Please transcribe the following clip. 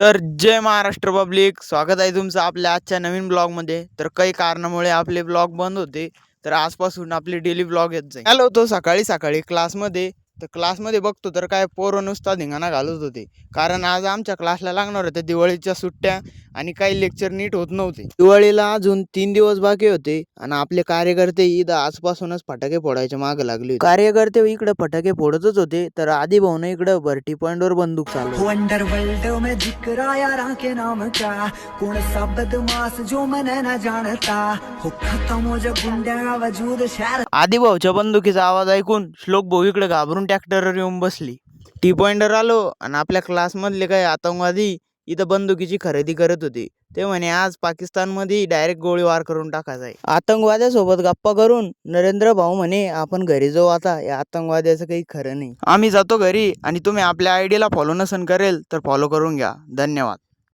तर जय महाराष्ट्र पब्लिक, स्वागत आहे तुमचं आपल्या आजच्या नवीन ब्लॉगमध्ये. तर काही कारणामुळे आपले ब्लॉग बंद होते, तर आजपासून आपले डेली ब्लॉग येत जाईल. आलो होतो सकाळी सकाळी क्लासमध्ये, तर क्लासमध्ये बघतो तर काय पोरं नुसता धिंगाणा घालत होते. कारण आज आमच्या क्लासला लागणार होत्या दिवाळीच्या सुट्ट्या आणि काही लेक्चर नीट होत नव्हते. दिवाळीला अजून 3 दिवस बाकी होते आणि आपले कार्यकर्ते ईद आजपासूनच फटाके फोडायच्या मागे लागले होते. कार्यकर्ते इकडे फटाके फोडतच होते, तर आधी भाऊन इकडे भरती पॉइंटवर बंदूक चालू. वंडर वर्ल्ड में जिक्र यारा के नाम का कौन सा बदमाश जो मैंने न जानता हो खत्म हो जो गुंडा वजूद शहर. आधी भाऊच्या बंदुकीचा आवाज ऐकून श्लोक भाऊ इकडे घाबरून ट्रॅक्टरवर येऊन बसली. टी पॉइंटर आलो आणि आपल्या क्लासमधले काही आतंकवादी इथं बंदुकीची खरेदी करत होते. ते म्हणे आज पाकिस्तानमध्ये डायरेक्ट गोळीबार करून टाकायचा आहे. आतंकवाद्यासोबत गप्पा करून नरेंद्र भाऊ म्हणे आपण घरी जाऊ आता, या आतंकवाद्याचं काही खरं नाही. आम्ही जातो घरी आणि तुम्ही आपल्या आयडीला फॉलो नसन करेल तर फॉलो करून घ्या. धन्यवाद.